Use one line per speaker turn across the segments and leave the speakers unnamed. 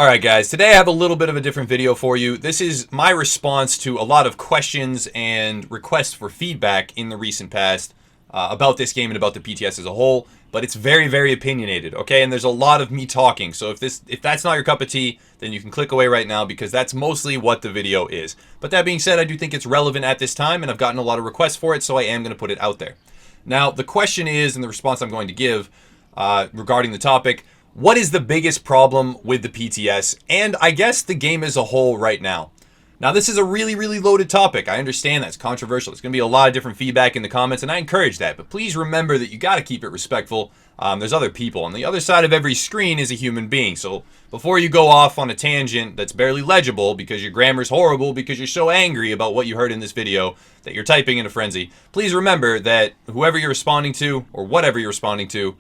Alright guys, today I have a little bit of a different video for you. This is my response to a lot of questions and requests for feedback in the recent past about this game and about the PTS as a whole, but it's very, very opinionated, okay? And there's a lot of me talking, so if that's not your cup of tea, then you can click away right now because that's mostly what the video is. But that being said, I do think it's relevant at this time, and I've gotten a lot of requests for it, so I am going to put it out there. Now, the question is, and the response I'm going to give regarding the topic, what is the biggest problem with the PTS, and I guess the game as a whole right now? Now, this is a really, really loaded topic. I understand that's controversial. There's going to be a lot of different feedback in the comments, and I encourage that. But please remember that you got to keep it respectful. There's other people. On the other side of every screen is a human being. So before you go off on a tangent that's barely legible because your grammar's horrible because you're so angry about what you heard in this video that you're typing in a frenzy, please remember that whoever you're responding to or whatever you're responding to,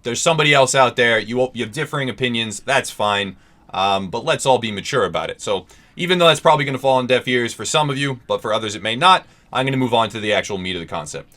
there's somebody else out there. You have differing opinions. That's fine. But let's all be mature about it. So even though that's probably going to fall on deaf ears for some of you, but for others it may not, I'm going to move on to the actual meat of the concept.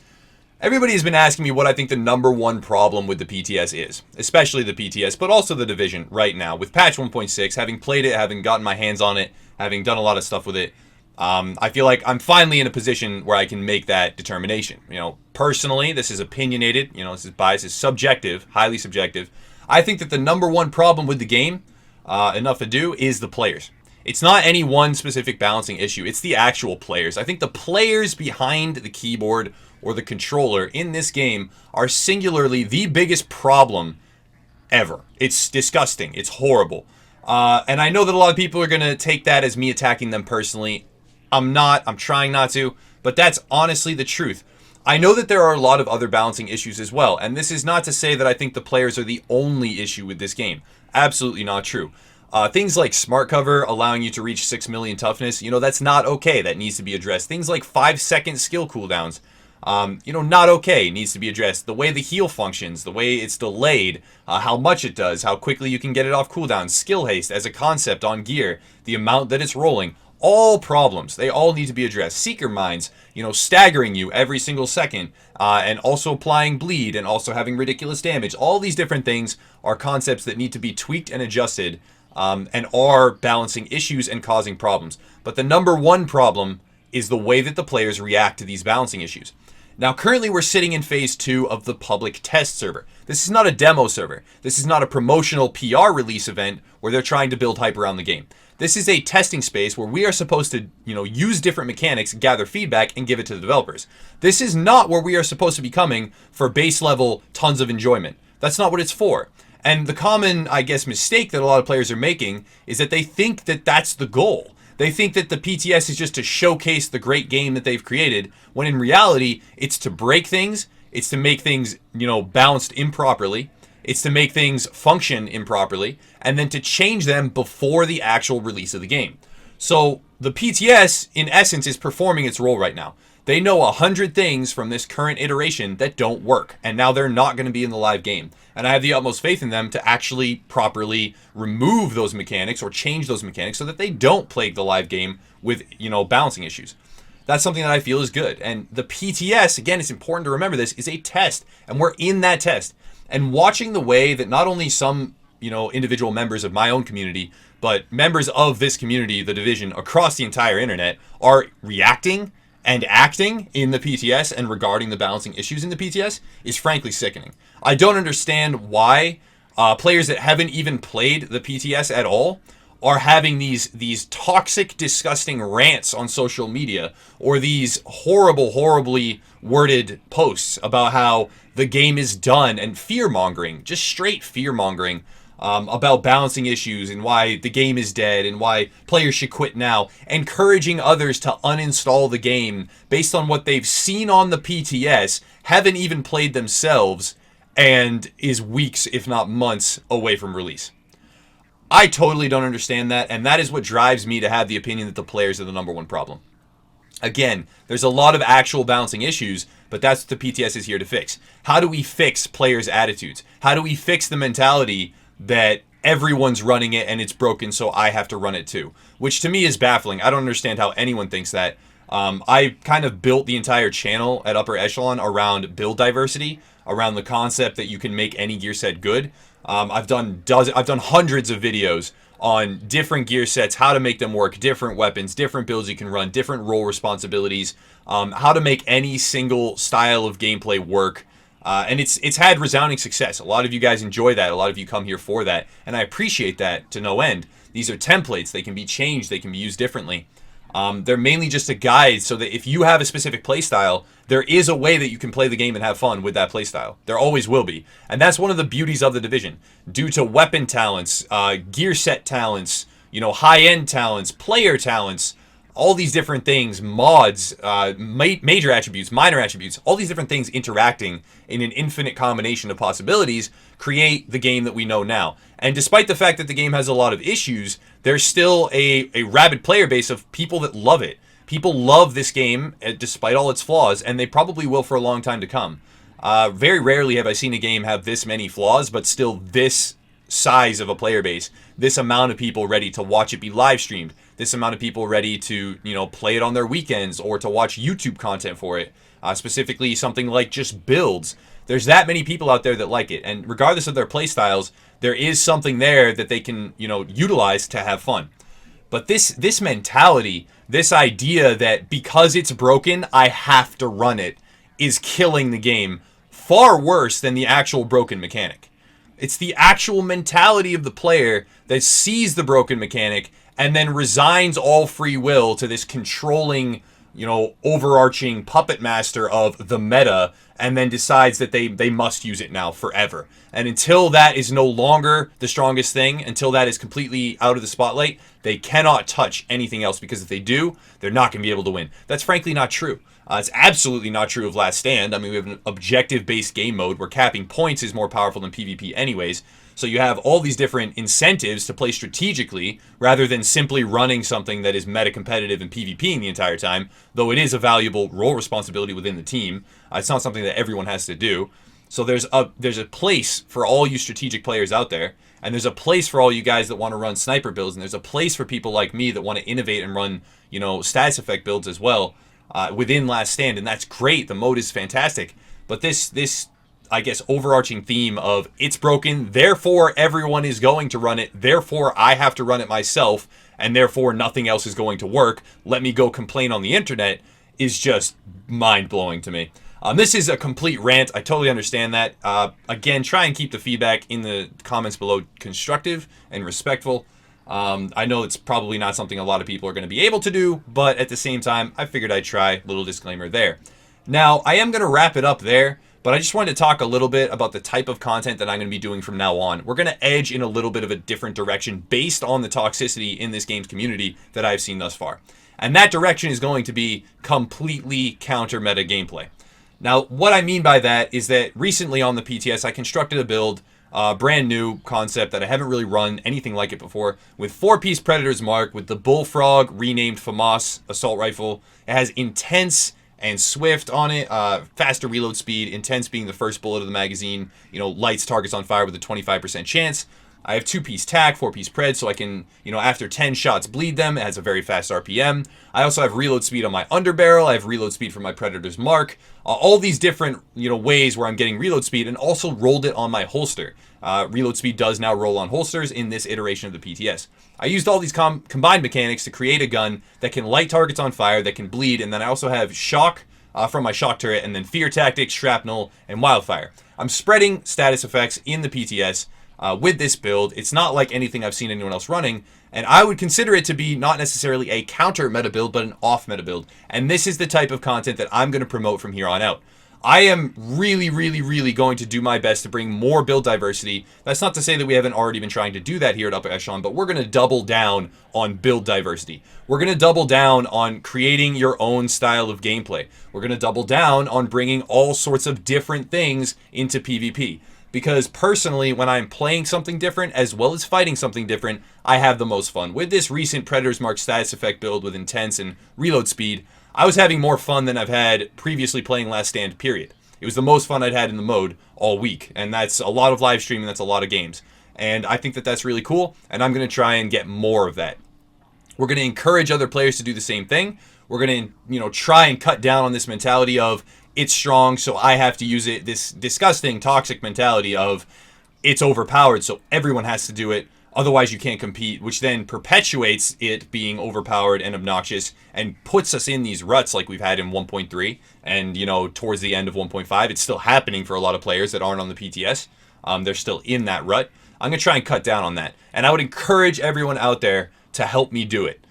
Everybody has been asking me what I think the #1 problem with the PTS is, especially the PTS, but also the Division right now. With patch 1.6, having played it, having gotten my hands on it, having done a lot of stuff with it, I feel like I'm finally in a position where I can make that determination. You know, personally, this is opinionated. You know, this is biased, it's subjective, highly subjective. I think that the #1 problem with the game, enough ado, is the players. It's not any one specific balancing issue. It's the actual players. I think the players behind the keyboard or the controller in this game are singularly the biggest problem ever. It's disgusting. It's horrible. And I know that a lot of people are going to take that as me attacking them personally. I'm not. I'm trying not to. But that's honestly the truth. I know that there are a lot of other balancing issues as well. And this is not to say that I think the players are the only issue with this game. Absolutely not true. Things like smart cover allowing you to reach 6 million toughness, you know, that's not okay. That needs to be addressed. Things like 5-second skill cooldowns, you know, not okay. Needs to be addressed. The way the heal functions, the way it's delayed, how much it does, how quickly you can get it off cooldown, skill haste as a concept on gear, the amount that it's rolling. All problems. They all need to be addressed. Seeker mines, you know, staggering you every single second, and also applying bleed and also having ridiculous damage. All these different things are concepts that need to be tweaked and adjusted, and are balancing issues and causing problems. But the #1 problem is the way that the players react to these balancing issues. Now, currently we're sitting in phase 2 of the public test server. This is not a demo server. This is not a promotional PR release event where they're trying to build hype around the game. This is a testing space where we are supposed to, you know, use different mechanics, gather feedback, and give it to the developers. This is not where we are supposed to be coming for base level tons of enjoyment. That's not what it's for. And the common, I guess, mistake that a lot of players are making is that they think that that's the goal. They think that the PTS is just to showcase the great game that they've created, when in reality, it's to break things, it's to make things, you know, balanced improperly, it's to make things function improperly, and then to change them before the actual release of the game. So the PTS, in essence, is performing its role right now. They know 100 things from this current iteration that don't work, and now they're not going to be in the live game. And I have the utmost faith in them to actually properly remove those mechanics or change those mechanics so that they don't plague the live game with, you know, balancing issues. That's something that I feel is good. And the PTS, again, it's important to remember this, is a test, and we're in that test. And watching the way that not only some, you know, individual members of my own community, but members of this community, the Division, across the entire internet, are reacting and acting in the PTS and regarding the balancing issues in the PTS is frankly sickening. I don't understand why players that haven't even played the PTS at all are having these toxic, disgusting rants on social media, or these horribly worded posts about how the game is done, and fear-mongering, just straight fear-mongering, about balancing issues and why the game is dead and why players should quit now, encouraging others to uninstall the game based on what they've seen on the PTS, haven't even played themselves, and is weeks, if not months, away from release. I totally don't understand that, and that is what drives me to have the opinion that the players are the #1 problem. Again, there's a lot of actual balancing issues, but that's what the PTS is here to fix. How do we fix players' attitudes? How do we fix the mentality that everyone's running it and it's broken, so I have to run it too? Which to me is baffling. I don't understand how anyone thinks that. I kind of built the entire channel at Upper Echelon around build diversity, around the concept that you can make any gear set good. I've done hundreds of videos on different gear sets, how to make them work, different weapons, different builds you can run, different role responsibilities, how to make any single style of gameplay work. And it's had resounding success. A lot of you guys enjoy that. A lot of you come here for that. And I appreciate that to no end. These are templates. They can be changed. They can be used differently. They're mainly just a guide so that if you have a specific playstyle, there is a way that you can play the game and have fun with that playstyle. There always will be. And that's one of the beauties of the Division. Due to weapon talents, gear set talents, high-end talents, player talents, all these different things, mods, major attributes, minor attributes, all these different things interacting in an infinite combination of possibilities create the game that we know now. And despite the fact that the game has a lot of issues, there's still a rabid player base of people that love it. People love this game despite all its flaws, and they probably will for a long time to come. Very rarely have I seen a game have this many flaws, but still this size of a player base, this amount of people ready to watch it be live streamed, this amount of people ready to play it on their weekends or to watch YouTube content for it, specifically something like just builds. There's that many people out there that like it, and regardless of their play styles, there is something there that they can utilize to have fun. But this mentality, this idea that because it's broken I have to run it, is killing the game far worse than the actual broken mechanic. It's the actual mentality of the player that sees the broken mechanic and then resigns all free will to this controlling, overarching puppet master of the meta, and then decides that they must use it now forever. And until that is no longer the strongest thing, until that is completely out of the spotlight, they cannot touch anything else, because if they do, they're not going to be able to win. That's frankly not true. It's absolutely not true of Last Stand. I mean, we have an objective-based game mode where capping points is more powerful than PvP anyways. So you have all these different incentives to play strategically rather than simply running something that is meta-competitive and PvPing the entire time, though it is a valuable role responsibility within the team. It's not something that everyone has to do. So there's a place for all you strategic players out there, and there's a place for all you guys that want to run sniper builds, and there's a place for people like me that want to innovate and run, status effect builds as well. Within Last Stand, and that's great. The mode is fantastic, but this I guess overarching theme of it's broken, therefore everyone is going to run it, therefore I have to run it myself, and therefore nothing else is going to work, let me go complain on the internet, is just mind-blowing to me. This is a complete rant. I totally understand that. Again, try and keep the feedback in the comments below constructive and respectful. I know it's probably not something a lot of people are going to be able to do, but at the same time, I figured I'd try. Little disclaimer there. Now, I am going to wrap it up there, but I just wanted to talk a little bit about the type of content that I'm going to be doing from now on. We're going to edge in a little bit of a different direction based on the toxicity in this game's community that I've seen thus far. And that direction is going to be completely counter-meta gameplay. Now, what I mean by that is that recently on the PTS, I constructed a build, brand new concept that I haven't really run anything like it before, with 4-piece Predator's Mark, with the Bullfrog renamed FAMAS assault rifle. It has Intense and Swift on it, faster reload speed, Intense being the first bullet of the magazine, lights targets on fire with a 25% chance. I have 2-piece tack, 4-piece pred, so I can, after 10 shots bleed them. It has a very fast RPM. I also have reload speed on my underbarrel. I have reload speed for my Predator's Mark. All these different, ways where I'm getting reload speed, and also rolled it on my holster. Reload speed does now roll on holsters in this iteration of the PTS. I used all these combined mechanics to create a gun that can light targets on fire, that can bleed, and then I also have shock from my shock turret, and then fear tactics, shrapnel, and wildfire. I'm spreading status effects in the PTS. With this build. It's not like anything I've seen anyone else running, and I would consider it to be not necessarily a counter meta build, but an off meta build. And this is the type of content that I'm going to promote from here on out. I am really, really, really going to do my best to bring more build diversity. That's not to say that we haven't already been trying to do that here at Upper Echelon, but we're going to double down on build diversity. We're going to double down on creating your own style of gameplay. We're going to double down on bringing all sorts of different things into PvP. Because personally, when I'm playing something different as well as fighting something different, I have the most fun. With this recent Predator's Mark status effect build with Intense and reload speed, I was having more fun than I've had previously playing Last Stand, period. It was the most fun I'd had in the mode all week, and that's a lot of live streaming, that's a lot of games. And I think that that's really cool, and I'm going to try and get more of that. We're going to encourage other players to do the same thing. We're going to, try and cut down on this mentality of, it's strong, so I have to use it. This disgusting, toxic mentality of it's overpowered, so everyone has to do it. Otherwise, you can't compete, which then perpetuates it being overpowered and obnoxious and puts us in these ruts like we've had in 1.3 and, you know, towards the end of 1.5. It's still happening for a lot of players that aren't on the PTS. They're still in that rut. I'm going to try and cut down on that. And I would encourage everyone out there to help me do it.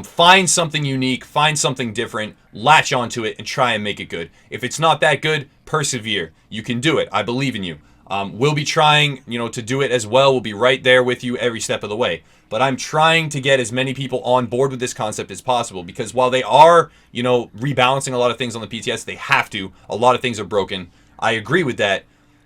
Find something unique, find something different, latch onto it, and try and make it good. If it's not that good, persevere. You can do it. I believe in you. We'll be trying, you know, to do it as well. We'll be right there with you every step of the way. But I'm trying to get as many people on board with this concept as possible, because while they are, you know, rebalancing a lot of things on the PTS, they have to. A lot of things are broken. I agree with that.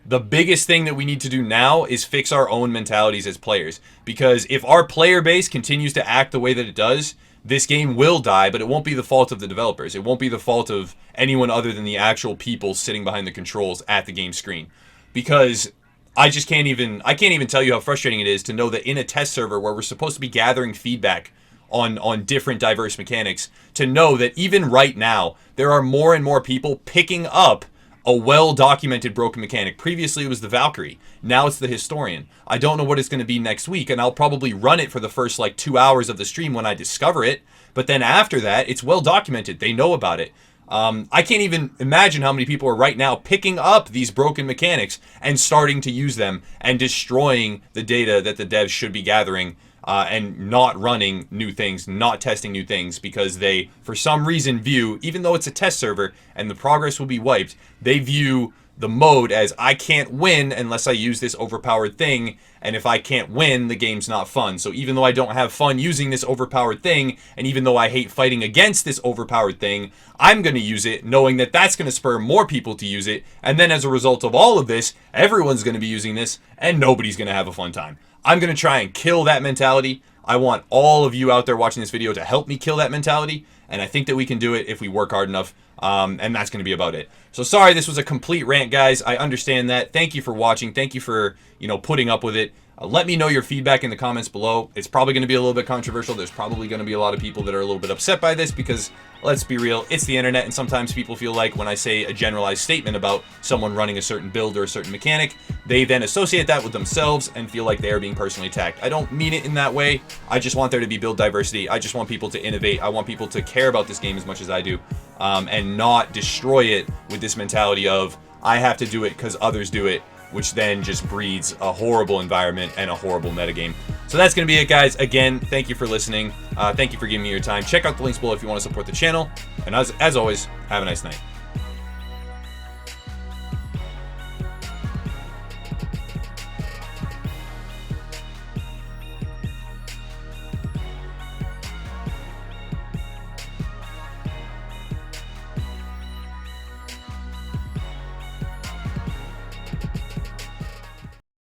The biggest thing that we need to do now is fix our own mentalities as players. Because if our player base continues to act the way that it does, this game will die, but it won't be the fault of the developers. It won't be the fault of anyone other than the actual people sitting behind the controls at the game screen. Because I can't even tell you how frustrating it is to know that in a test server where we're supposed to be gathering feedback on different diverse mechanics, to know that even right now, there are more and more people picking up a well-documented broken mechanic. Previously, it was the Valkyrie. Now it's the Historian. I don't know what it's going to be next week, and I'll probably run it for the first, 2 hours of the stream when I discover it. But then after that, it's well-documented. They know about it. I can't even imagine how many people are right now picking up these broken mechanics and starting to use them and destroying the data that the devs should be gathering, and not running new things, not testing new things, because they, for some reason, view, even though it's a test server and the progress will be wiped, they view the mode as, I can't win unless I use this overpowered thing, and if I can't win, the game's not fun. So even though I don't have fun using this overpowered thing, and even though I hate fighting against this overpowered thing, I'm going to use it, knowing that that's going to spur more people to use it, and then as a result of all of this, everyone's going to be using this, and nobody's going to have a fun time. I'm going to try and kill that mentality. I want all of you out there watching this video to help me kill that mentality, and I think that we can do it if we work hard enough, and that's going to be about it. So sorry this was a complete rant, guys. I understand that. Thank you for watching. Thank you for, putting up with it. Let me know your feedback in the comments below. It's probably going to be a little bit controversial. There's probably going to be a lot of people that are a little bit upset by this because, let's be real, it's the internet, and sometimes people feel like when I say a generalized statement about someone running a certain build or a certain mechanic, they then associate that with themselves and feel like they are being personally attacked. I don't mean it in that way. I just want there to be build diversity. I just want people to innovate. I want people to care about this game as much as I do, and not destroy it with this mentality of, I have to do it because others do it, which then just breeds a horrible environment and a horrible metagame. So that's going to be it, guys. Again, thank you for listening. Thank you for giving me your time. Check out the links below if you want to support the channel. And as always, have a nice night.